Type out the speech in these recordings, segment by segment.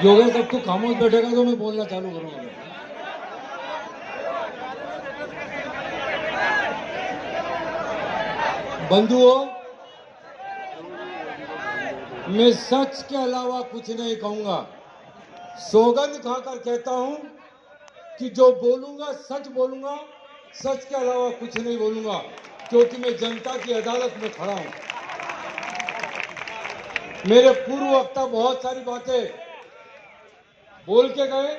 योगेश अब तू खामोश बैठेगा तो मैं बोलना चालू करूंगा। बंधुओं, मैं सच के अलावा कुछ नहीं कहूंगा। सौगंध खाकर कहता हूं कि जो बोलूंगा सच बोलूंगा, सच के अलावा कुछ नहीं बोलूंगा, क्योंकि मैं जनता की अदालत में खड़ा हूं। मेरे पूर्व वक्ता बहुत सारी बातें बोल के गए।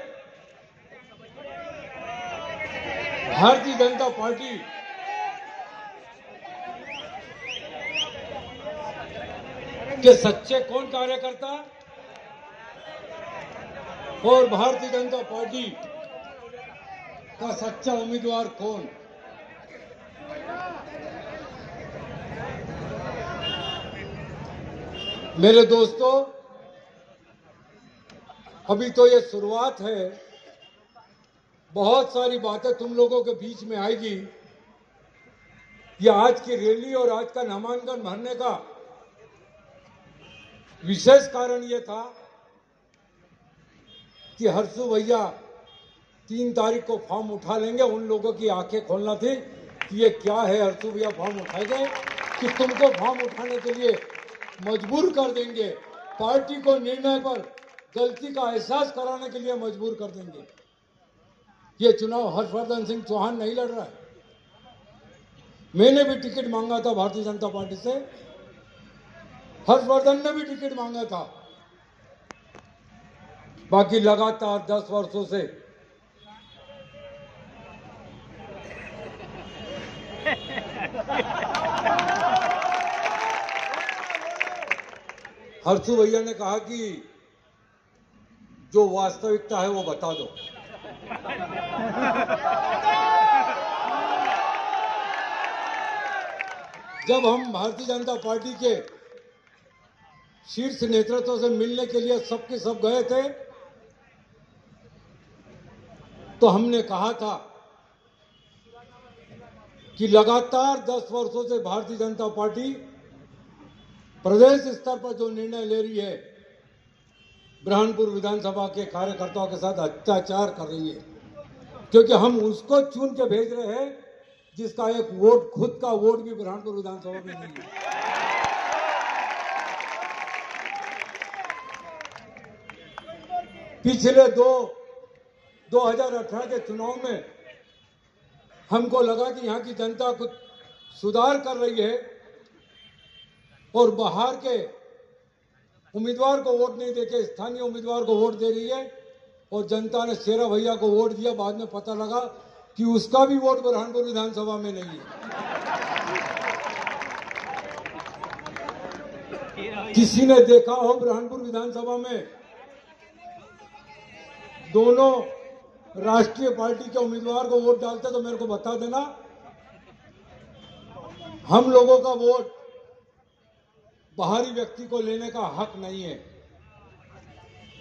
भारतीय जनता पार्टी के सच्चे कौन कार्यकर्ता और भारतीय जनता पार्टी का सच्चा उम्मीदवार कौन? मेरे दोस्तों, अभी तो ये शुरुआत है। बहुत सारी बातें तुम लोगों के बीच में आएगी। ये आज की रैली और आज का नामांकन भरने का विशेष कारण ये था कि हर्षू भैया 3 तारीख को फॉर्म उठा लेंगे। उन लोगों की आंखें खोलना थी कि ये क्या है। हर्षू भैया फॉर्म उठाएंगे कि तुमको फॉर्म उठाने के लिए मजबूर कर देंगे, पार्टी को निर्णय पर गलती का एहसास कराने के लिए मजबूर कर देंगे। ये चुनाव हर्षवर्धन सिंह चौहान नहीं लड़ रहा है। मैंने भी टिकट मांगा था भारतीय जनता पार्टी से, हर्षवर्धन ने भी टिकट मांगा था। बाकी लगातार 10 वर्षों से हर्षू भैया ने कहा कि जो वास्तविकता है वो बता दो। जब हम भारतीय जनता पार्टी के शीर्ष नेतृत्व से मिलने के लिए सबके सब गए थे, तो हमने कहा था कि लगातार 10 वर्षों से भारतीय जनता पार्टी प्रदेश स्तर पर जो निर्णय ले रही है, ब्रह्मपुर विधानसभा के कार्यकर्ताओं के साथ अत्याचार कर रही है, क्योंकि हम उसको चुन के भेज रहे हैं जिसका एक वोट, खुद का वोट भी ब्रह्मपुर विधानसभा में नहीं है। पिछले 2018 के चुनाव में हमको लगा कि यहाँ की जनता कुछ सुधार कर रही है और बाहर के उम्मीदवार को वोट नहीं देके स्थानीय उम्मीदवार को वोट दे रही है, और जनता ने शेरा भैया को वोट दिया। बाद में पता लगा कि उसका भी वोट बुरहानपुर विधानसभा में नहीं है। किसी ने देखा हो बुरहानपुर विधानसभा में दोनों राष्ट्रीय पार्टी के उम्मीदवार को वोट डालते तो मेरे को बता देना। हम लोगों का वोट बाहरी व्यक्ति को लेने का हक नहीं है।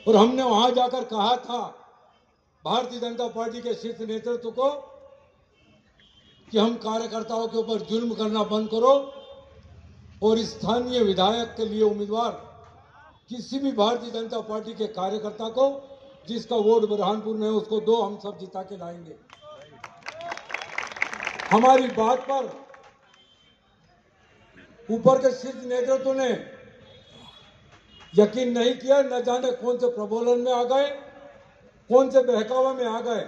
और हमने वहां जाकर कहा था भारतीय जनता पार्टी के शीर्ष नेतृत्व को कि हम कार्यकर्ताओं के ऊपर जुल्म करना बंद करो और स्थानीय विधायक के लिए उम्मीदवार किसी भी भारतीय जनता पार्टी के कार्यकर्ता को जिसका वोट बुरहानपुर में है उसको दो, हम सब जिता के लाएंगे। हमारी बात पर ऊपर के शीर्ष नेतृत्व ने यकीन नहीं किया। न जाने कौन से प्रबोधन में आ गए, कौन से बहकावे में आ गए,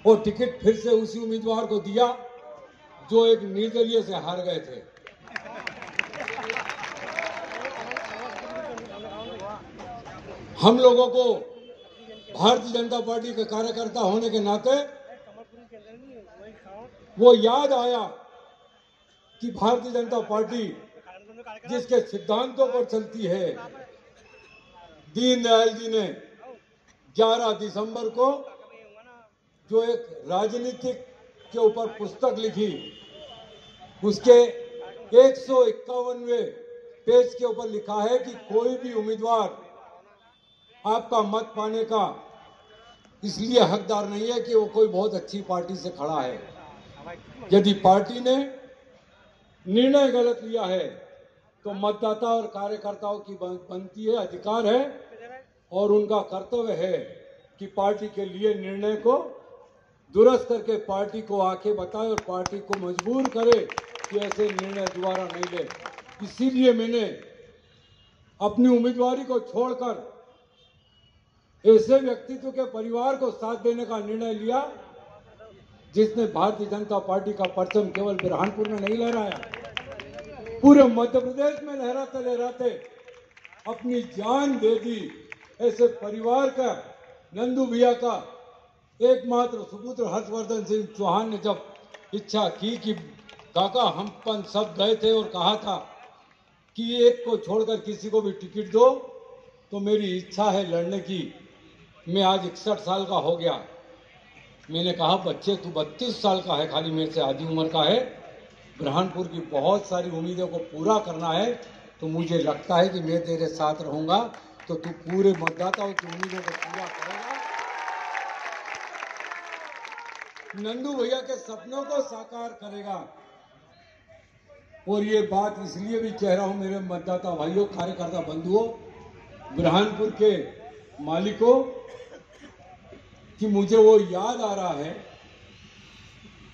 और टिकट फिर से उसी उम्मीदवार को दिया जो एक निर्दलीय से हार गए थे। हम लोगों को भारतीय जनता पार्टी के कार्यकर्ता होने के नाते वो याद आया कि भारतीय जनता पार्टी जिसके सिद्धांतों पर चलती है, दीनदयाल जी ने 11 दिसंबर को जो एक राजनीतिक के ऊपर पुस्तक लिखी, उसके 151वें पेज के ऊपर लिखा है कि कोई भी उम्मीदवार आपका मत पाने का इसलिए हकदार नहीं है कि वो कोई बहुत अच्छी पार्टी से खड़ा है। यदि पार्टी ने निर्णय गलत लिया है, तो मतदाता और कार्यकर्ताओं की बनती है, अधिकार है और उनका कर्तव्य है कि पार्टी के लिए निर्णय को दुरुस्त करके पार्टी को आके बताए और पार्टी को मजबूर करे कि ऐसे निर्णय दोबारा नहीं ले। इसीलिए मैंने अपनी उम्मीदवारी को छोड़कर ऐसे व्यक्तित्व के परिवार को साथ देने का निर्णय लिया जिसने भारतीय जनता पार्टी का परचम केवल बुरहानपुर में नहीं लहराया, पूरे मध्य प्रदेश में लहराते लहराते अपनी जान दे दी। ऐसे परिवार का, नंदू भैया का एकमात्र सुपुत्र हर्षवर्धन सिंह चौहान ने जब इच्छा की कि काका हम सब गए थे और कहा था कि एक को छोड़कर किसी को भी टिकट दो, तो मेरी इच्छा है लड़ने की। मैं आज 61 साल का हो गया। मैंने कहा बच्चे तू 32 साल का है, खाली मेरे से आधी उम्र का है, बुरहानपुर की बहुत सारी उम्मीदों को पूरा करना है, तो मुझे लगता है कि मैं तेरे साथ रहूंगा तो तू पूरे मतदाताओं की उम्मीदों को पूरा करेगा, नंदू भैया के सपनों को साकार करेगा। और ये बात इसलिए भी कह रहा हूं मेरे मतदाता भाइयों, कार्यकर्ता बंधुओं, बुरहानपुर के मालिकों, कि मुझे वो याद आ रहा है,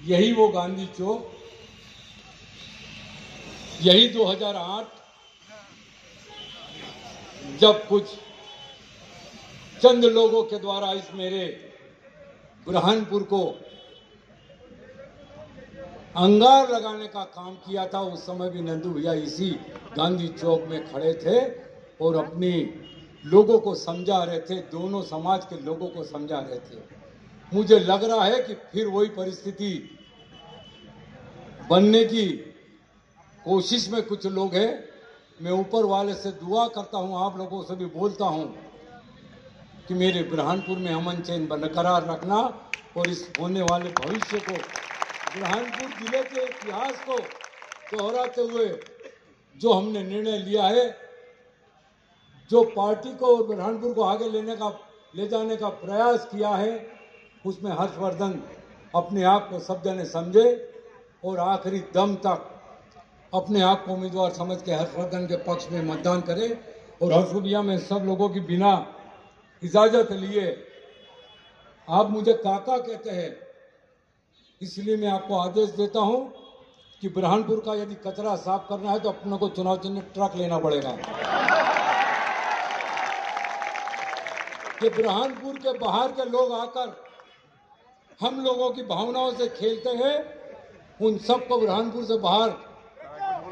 यही वो गांधी चौक, यही 2008 जब कुछ चंद लोगों के द्वारा इस मेरे बुरहानपुर को अंगार लगाने का काम किया था। उस समय भी नंदू भैया इसी गांधी चौक में खड़े थे और अपनी लोगों को समझा रहे थे, दोनों समाज के लोगों को समझा रहे थे। मुझे लग रहा है कि फिर वही परिस्थिति बनने की कोशिश में कुछ लोग हैं। मैं ऊपर वाले से दुआ करता हूं, आप लोगों से भी बोलता हूं कि मेरे बुरहानपुर में अमन चैन बरकरार रखना और इस होने वाले भविष्य को, बुरहानपुर जिले के इतिहास को दोहराते हुए जो हमने निर्णय लिया है, जो पार्टी को और बुरहानपुर को आगे ले जाने का प्रयास किया है, उसमें हर्षवर्धन अपने आप को सब जने समझे और आखिरी दम तक अपने आप को उम्मीदवार समझ के हर्षवर्धन के पक्ष में मतदान करे। और हर्ष भैया में सब लोगों की बिना इजाजत लिए, आप मुझे काका कहते हैं, इसलिए मैं आपको आदेश देता हूं कि बुरहानपुर का यदि कचरा साफ करना है तो अपने को चुनाव चिन्ह ट्रक लेना पड़ेगा। कि बुरहानपुर के बाहर के लोग आकर हम लोगों की भावनाओं से खेलते हैं, उन सबको बुरहानपुर से बाहर,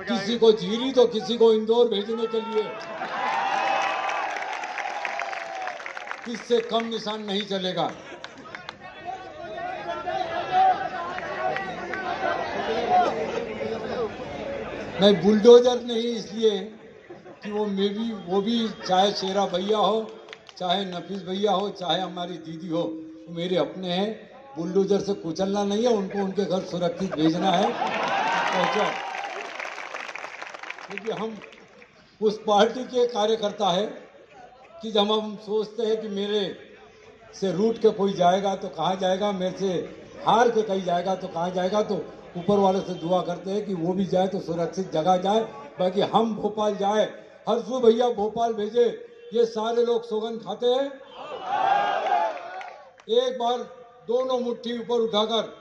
किसी को झीरी तो किसी को इंदौर भेजने के लिए इससे कम निशान नहीं चलेगा। मैं बुलडोजर नहीं इसलिए कि वो भी चाहे शेरा भैया हो, चाहे नफीस भैया हो, चाहे हमारी दीदी हो, वो मेरे अपने हैं। बुलडोजर से कुचलना नहीं है, उनको उनके घर सुरक्षित भेजना है, पहुंचो। क्योंकि हम उस पार्टी के कार्यकर्ता है कि जब हम सोचते हैं कि मेरे से रूठ के कोई जाएगा तो कहाँ जाएगा, मेरे से हार के कहीं जाएगा तो कहाँ जाएगा, तो ऊपर वाले से दुआ करते हैं कि वो भी जाए तो सुरक्षित जगह जाए। बाकी हम भोपाल जाए, हर्षू भैया भोपाल भेजे, ये सारे लोग सौगंध खाते हैं। एक बार दोनों मुट्ठी ऊपर उठाकर